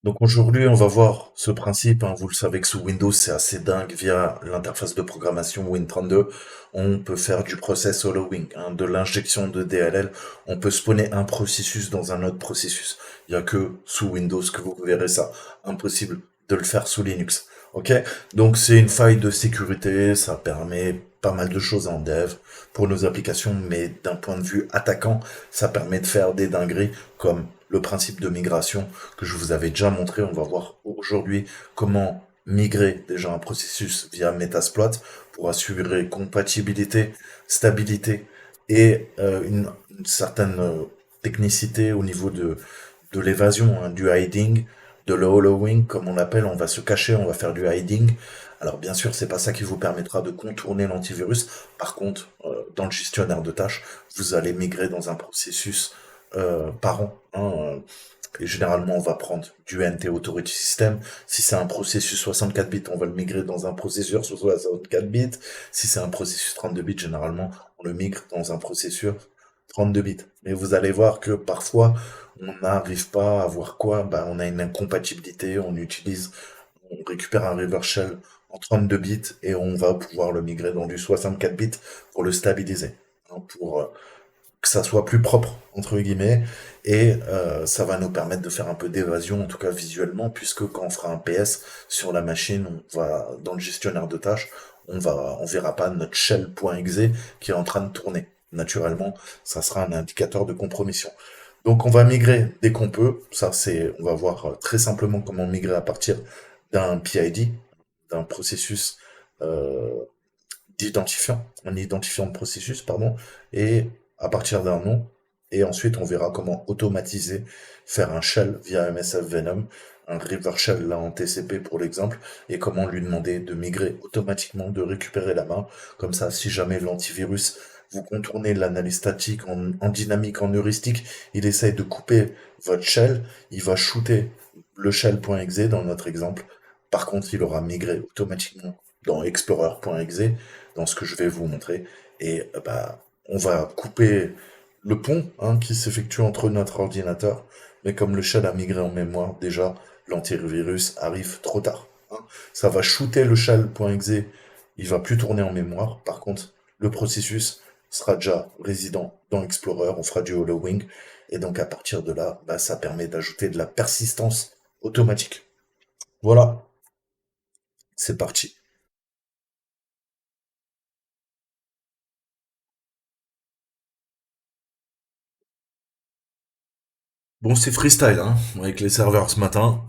Donc aujourd'hui, on va voir ce principe, hein. Vous le savez que sous Windows, c'est assez dingue. Via l'interface de programmation Win32, on peut faire du process following, hein, de l'injection de DLL. On peut spawner un processus dans un autre processus. Il n'y a que sous Windows que vous verrez ça. Impossible de le faire sous Linux. Ok? Donc c'est une faille de sécurité. Ça permet pas mal de choses en dev pour nos applications, mais d'un point de vue attaquant, ça permet de faire des dingueries comme le principe de migration que je vous avais déjà montré. On va voir aujourd'hui comment migrer déjà un processus via Metasploit pour assurer compatibilité, stabilité et une certaine technicité au niveau de l'évasion, hein, du hiding, de le hollowing, comme on l'appelle. On va se cacher, on va faire du hiding. Alors bien sûr, c'est pas ça qui vous permettra de contourner l'antivirus. Par contre, dans le gestionnaire de tâches, vous allez migrer dans un processus par an, hein, et généralement, on va prendre du NT Authority System. Si c'est un processus 64 bits, on va le migrer dans un processeur sur 64 bits. Si c'est un processus 32 bits, généralement, on le migre dans un processeur 32 bits. Mais vous allez voir que parfois, on n'arrive pas à voir quoi. Ben, on a une incompatibilité, on récupère un reverse shell en 32 bits et on va pouvoir le migrer dans du 64 bits pour le stabiliser, hein, pour que ça soit plus propre, entre guillemets, et ça va nous permettre de faire un peu d'évasion, en tout cas visuellement, puisque quand on fera un PS sur la machine, on va, dans le gestionnaire de tâches, on verra pas notre shell.exe qui est en train de tourner. Naturellement, ça sera un indicateur de compromission. Donc on va migrer dès qu'on peut, on va voir très simplement comment migrer à partir d'un PID, d'un processus euh, un identifiant de processus, pardon, et à partir d'un nom, et ensuite on verra comment automatiser, faire un shell via MSF Venom, un river shell là en TCP pour l'exemple, et comment lui demander de migrer automatiquement, de récupérer la main, comme ça si jamais l'antivirus, vous contournez l'analyse statique en dynamique, en heuristique, il essaye de couper votre shell, il va shooter le shell.exe dans notre exemple, par contre il aura migré automatiquement dans explorer.exe, dans ce que je vais vous montrer. Et bah, on va couper le pont, hein, qui s'effectue entre notre ordinateur. Mais comme le shell a migré en mémoire, déjà, l'antivirus arrive trop tard, hein. Ça va shooter le shell.exe, il va plus tourner en mémoire. Par contre, le processus sera déjà résident dans Explorer, on fera du hollowing. Et donc à partir de là, bah, ça permet d'ajouter de la persistance automatique. Voilà, c'est parti. Bon, c'est freestyle, hein, avec les serveurs ce matin.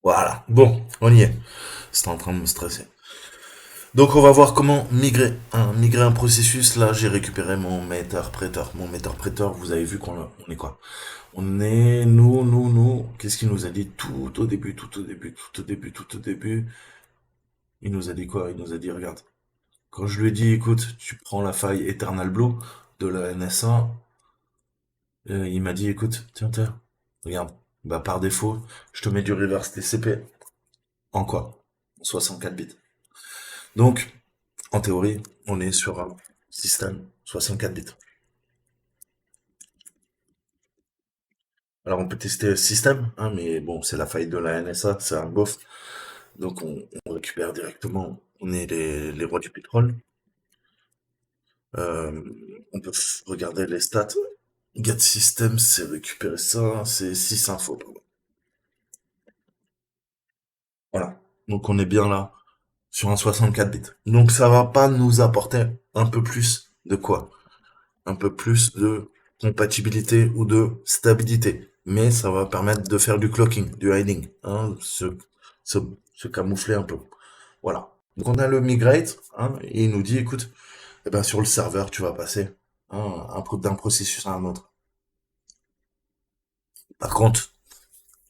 Voilà. Bon, on y est. C'était en train de me stresser. Donc on va voir comment migrer. Migrer un processus. Là, j'ai récupéré mon méterpréteur. Mon méterpréteur, vous avez vu on est quoi? On est, nous. Qu'est-ce qu'il nous a dit tout au début, tout au début, tout au début, tout au début? Il nous a dit quoi? Il nous a dit, regarde. Quand je lui ai dit, écoute, tu prends la faille Eternal Blue de la NSA, il m'a dit, écoute, tiens, regarde. Bah, par défaut, je te mets du reverse TCP. En quoi? En 64 bits. Donc, en théorie, on est sur un système 64 bits. Alors on peut tester le système, hein, mais bon, c'est la faille de la NSA, c'est un bof. Donc on récupère directement, on est les rois du pétrole. Euh, on peut regarder les stats. Get system, c'est récupérer ça, c'est 6 infos, pardon. Voilà. Donc on est bien là, sur un 64 bits. Donc ça va pas nous apporter un peu plus de quoi? Un peu plus de compatibilité ou de stabilité. Mais ça va permettre de faire du clocking, du hiding, hein, se, se camoufler un peu. Voilà. Donc on a le migrate, hein, et il nous dit, écoute, eh ben, sur le serveur, tu vas passer, hein, d'un processus à un autre. Par contre,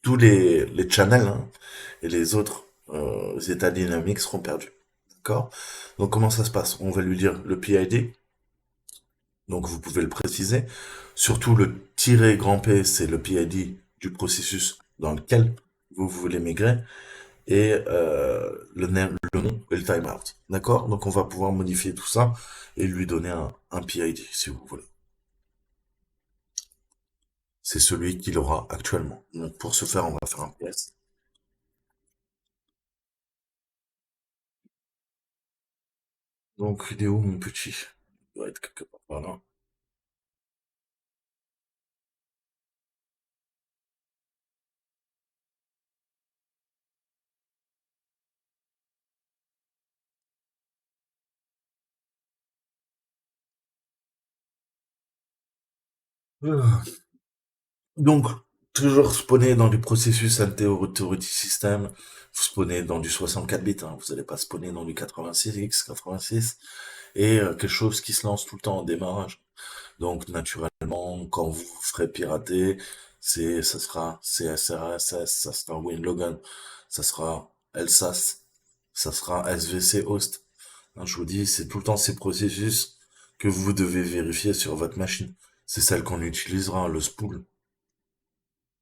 tous les channels, hein, et les autres états dynamiques seront perdus. D'accord? Donc comment ça se passe? On va lui dire le PID, donc vous pouvez le préciser. Surtout le tiret grand P, c'est le PID du processus dans lequel vous voulez migrer. Et le nom et le timeout. D'accord? Donc on va pouvoir modifier tout ça et lui donner un PID si vous voulez. c'est celui qu'il aura actuellement. Donc pour ce faire, on va faire un test. Donc il est où mon petit? Il doit être quelque part par là. Ah. Donc, toujours spawner dans du processus Authority System, vous spawnez dans du 64 bits, hein, vous n'allez pas spawner dans du 86X, 86, et quelque chose qui se lance tout le temps en démarrage. Donc, naturellement, quand vous vous ferez pirater, ça sera CSRSS, ça sera WinLogon, ça sera LSAS, ça sera SVC Host. Hein, je vous dis, c'est tout le temps ces processus que vous devez vérifier sur votre machine. C'est celle qu'on utilisera, le spool.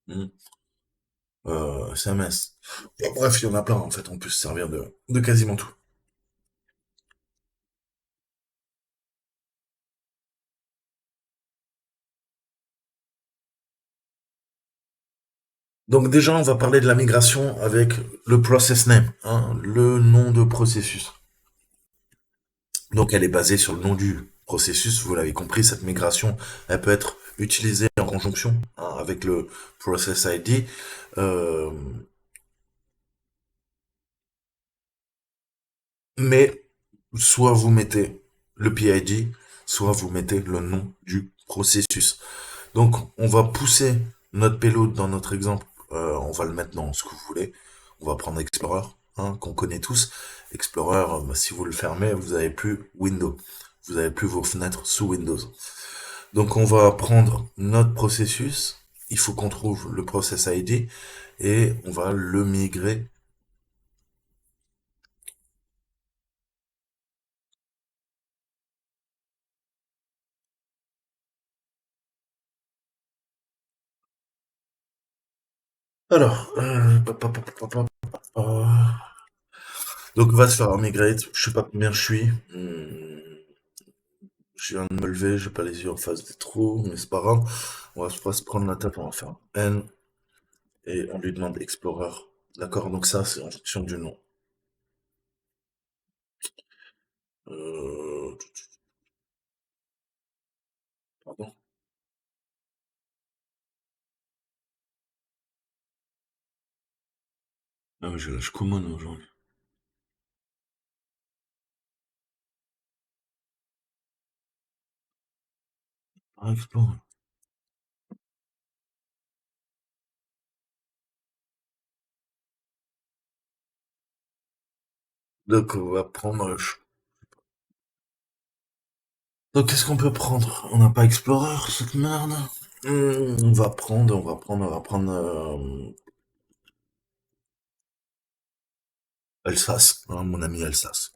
Hmm. CMS. Bon, bref, il y en a plein, en fait, on peut se servir de quasiment tout. Donc déjà, on va parler de la migration avec le process name, hein, le nom de processus. Donc elle est basée sur le nom du processus, vous l'avez compris, cette migration, elle peut être utilisée en conjonction hein, avec le process ID. Euh, mais soit vous mettez le PID, soit vous mettez le nom du processus. Donc, on va pousser notre payload dans notre exemple. On va le mettre dans ce que vous voulez. On va prendre Explorer, hein, qu'on connaît tous. Explorer, bah, si vous le fermez, vous n'avez plus Windows. Vous n'avez plus vos fenêtres sous Windows. Donc, on va prendre notre processus. Il faut qu'on trouve le process ID et on va le migrer. Alors, donc, on va se faire un migrate. Je sais pas combien je suis. Je viens de me lever, j'ai pas les yeux en face des trous, mais c'est pas grave. On va pas se prendre la tête, on va faire N et on lui demande Explorer. D'accord, donc ça c'est en fonction du nom. Euh... Pardon. Ah mais je lâche common aujourd'hui. Ah, Explorer. Donc on va prendre. Donc qu'est-ce qu'on peut prendre? On n'a pas Explorer, cette merde. On va prendre Alsace, hein, mon ami Alsace.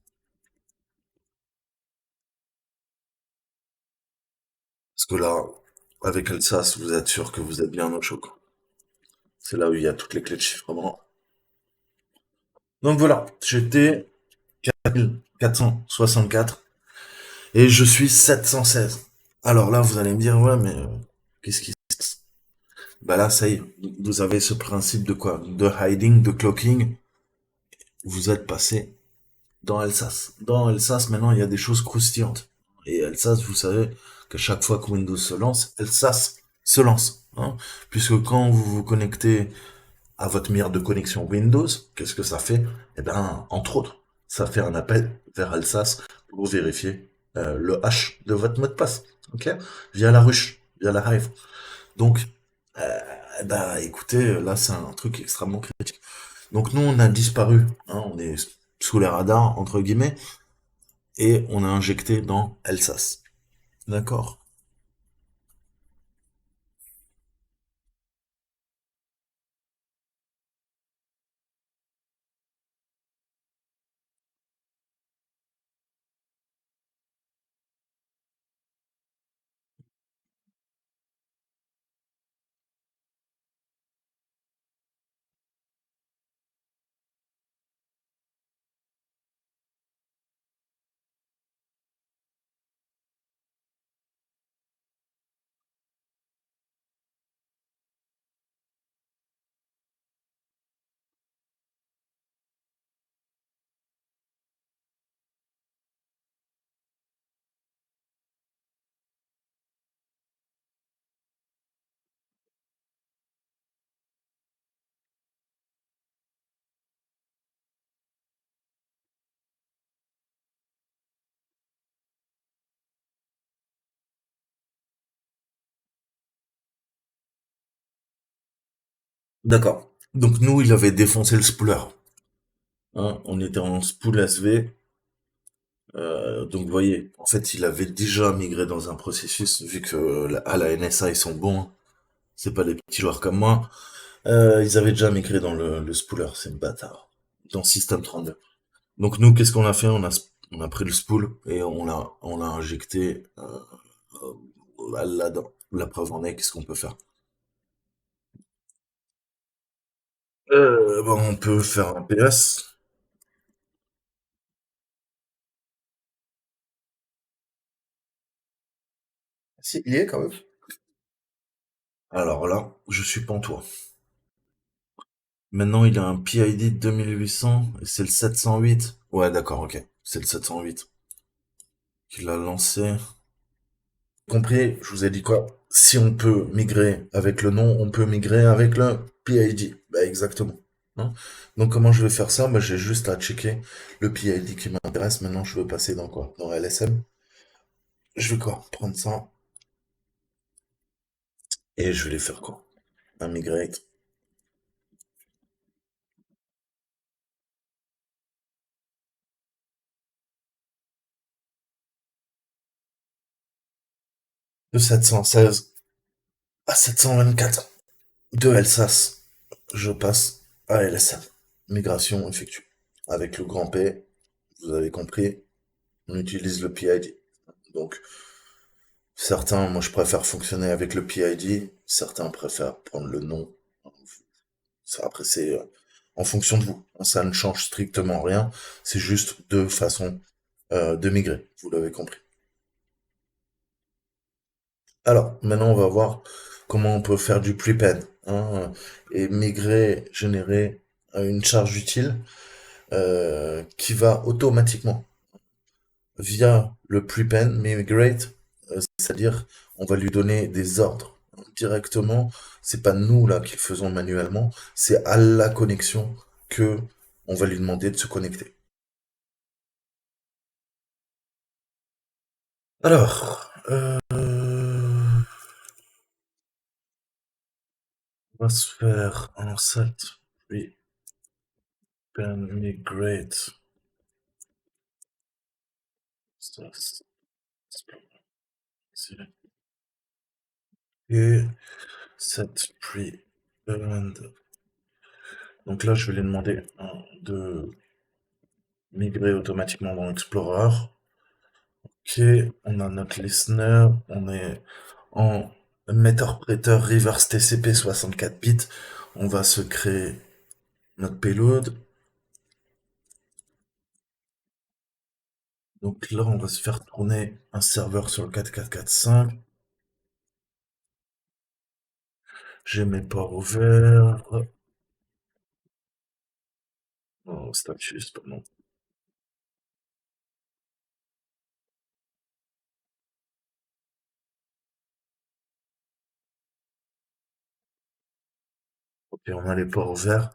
Parce que là, avec Alsace, vous êtes sûr que vous êtes bien au chaud, quoi. C'est là où il y a toutes les clés de chiffrement. Donc voilà, j'étais 464 et je suis 716. Alors là, vous allez me dire, ouais, mais qu'est-ce qui se passe? Bah là, ça y est, vous avez ce principe de quoi? De hiding, de cloaking. Vous êtes passé dans Alsace. Dans Alsace, maintenant, il y a des choses croustillantes. Et Alsace, vous savez qu'à chaque fois que Windows se lance, Alsace se lance. Hein, puisque quand vous vous connectez à votre mire de connexion Windows, qu'est-ce que ça fait? Eh bien, entre autres, ça fait un appel vers Alsace pour vérifier le hash de votre mot de passe, ok? Via la ruche, via la Hive. Donc, bah, écoutez, là, c'est un truc extrêmement critique. Donc, nous, on a disparu, hein, on est sous les radars, entre guillemets, et on a injecté dans Alsace. D'accord? D'accord. Donc nous, il avait défoncé le spooler. Hein, on était en spool SV. Donc vous voyez, en fait, il avait déjà migré dans un processus, vu que à la NSA, ils sont bons. Hein. C'est pas des petits joueurs comme moi. Ils avaient déjà migré dans le spooler, c'est une bâtard. Dans System 32. Donc nous, qu'est-ce qu'on a fait? On a pris le spool et on l'a injecté là-dedans. La preuve en est, qu'est-ce qu'on peut faire? On peut faire un PS. Si, il y est quand même. Alors là, je suis pantois. Maintenant, il a un PID de 2800 et c'est le 708. Ouais, d'accord, ok. C'est le 708 qu'il a lancé. Compris, je vous ai dit quoi? Si on peut migrer avec le nom, on peut migrer avec le PID. Bah, exactement. Hein. Donc, comment je vais faire ça? Bah, j'ai juste à checker le PID qui m'intéresse. Maintenant, je veux passer dans quoi? Dans LSM. Je vais quoi? Prendre ça et je vais les faire quoi? Un migrate de 716 à 724 de Alsace. Je passe à LSM. Migration effectuée. Avec le grand P, vous avez compris, on utilise le PID. Donc, certains, moi je préfère fonctionner avec le PID, certains préfèrent prendre le nom. Ça, après, c'est en fonction de vous. Ça ne change strictement rien, c'est juste deux façons de migrer, vous l'avez compris. Alors, maintenant on va voir comment on peut faire du prepend hein, et migrer, générer une charge utile qui va automatiquement via le prepend migrate, c'est-à-dire on va lui donner des ordres directement. C'est pas nous là qui le faisons manuellement, c'est à la connexion que on va lui demander de se connecter. Alors, on va se faire un set prepend migrate. Ça, c'est et set prepend. Donc là, je vais lui demander de migrer automatiquement dans Explorer. Ok, on a notre listener, on est en interpréteur reverse TCP 64 bits. On va se créer notre payload. Donc là, on va se faire tourner un serveur sur le 4445. J'ai mes ports ouverts. Oh, statut, c'est pas non. Ok, on a les ports ouverts.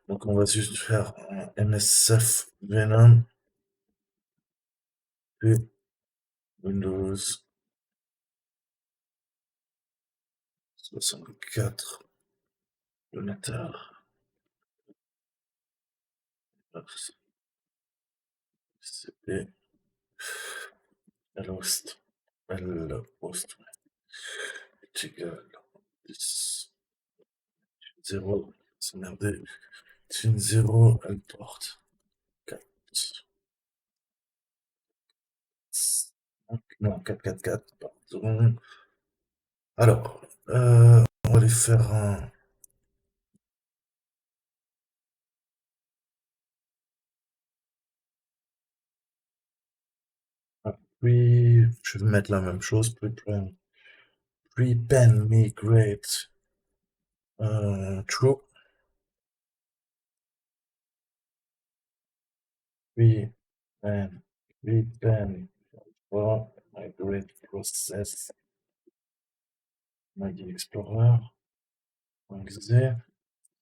Donc on va juste faire un MSF Venom, puis Windows 64, le metteur, CP, Lhost, Lhost, est égal 10, 0, s'emmerder, 0, elle porte 4, non, 444, pardon. Alors, on va aller faire un, oui, je vais mettre la même chose, prepend migrate, true, prepend, prepend, for migrate process, Maggie Explorer, exe,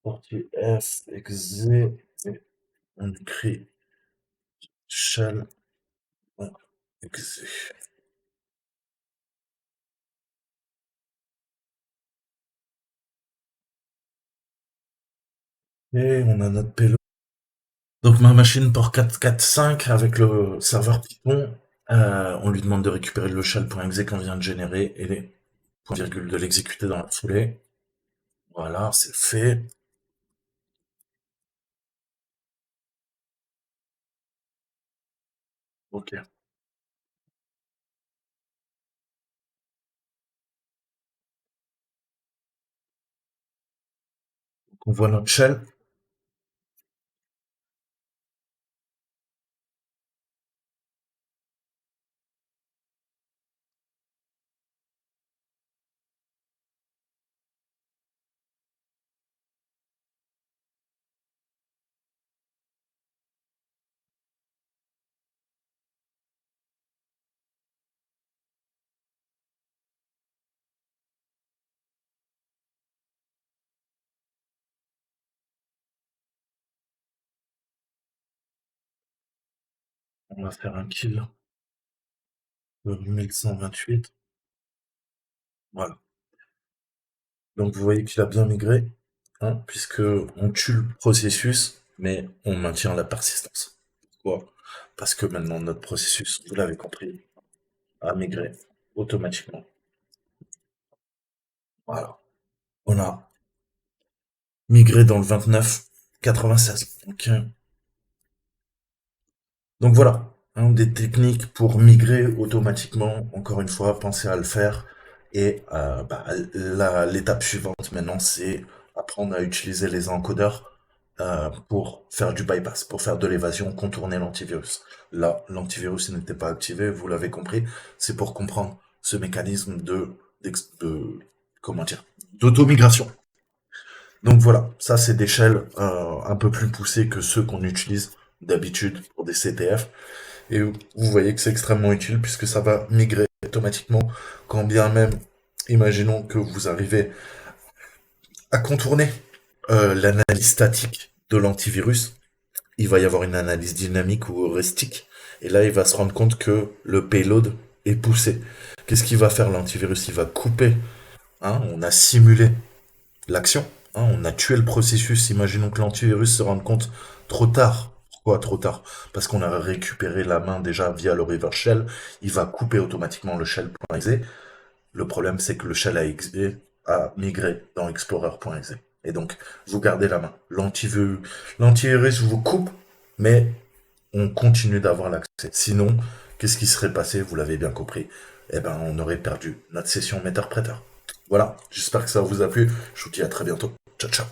sortie F, exe, et on écrit shell, exe. Et on a notre payload. Donc ma machine porte 445 avec le serveur Python. On lui demande de récupérer le shell.exe qu'on vient de générer et les points virgules de l'exécuter dans la foulée. Voilà, c'est fait. Ok. Donc on voit notre shell. On va faire un kill de 1128. Voilà. Donc vous voyez qu'il a bien migré, hein, puisque on tue le processus, mais on maintient la persistance. Pourquoi? Parce que maintenant notre processus, vous l'avez compris, a migré automatiquement. Voilà. On a migré dans le 2996. Donc voilà, hein, des techniques pour migrer automatiquement. Encore une fois, pensez à le faire. Et l'étape suivante maintenant, c'est apprendre à utiliser les encodeurs pour faire du bypass, pour faire de l'évasion, contourner l'antivirus. Là, l'antivirus n'était pas activé, vous l'avez compris. C'est pour comprendre ce mécanisme de comment dire, d'automigration. Donc voilà, ça c'est des shells un peu plus poussés que ceux qu'on utilise d'habitude pour des CTF. Et vous voyez que c'est extrêmement utile puisque ça va migrer automatiquement quand bien même, imaginons que vous arrivez à contourner l'analyse statique de l'antivirus, il va y avoir une analyse dynamique ou heuristique. Et là, il va se rendre compte que le payload est poussé. Qu'est-ce qu'il va faire l'antivirus? Il va couper. Hein, on a simulé l'action. Hein, on a tué le processus. Imaginons que l'antivirus se rende compte trop tard. Pourquoi trop tard? Parce qu'on a récupéré la main déjà via le reverse shell. Il va couper automatiquement le shell.exe. Le problème, c'est que le shell a migré dans explorer.exe. Et donc, vous gardez la main. L'antivirus vous coupe, mais on continue d'avoir l'accès. Sinon, qu'est-ce qui serait passé? Vous l'avez bien compris. Eh ben, on aurait perdu notre session metteur-prêteur. Voilà, j'espère que ça vous a plu. Je vous dis à très bientôt. Ciao, ciao.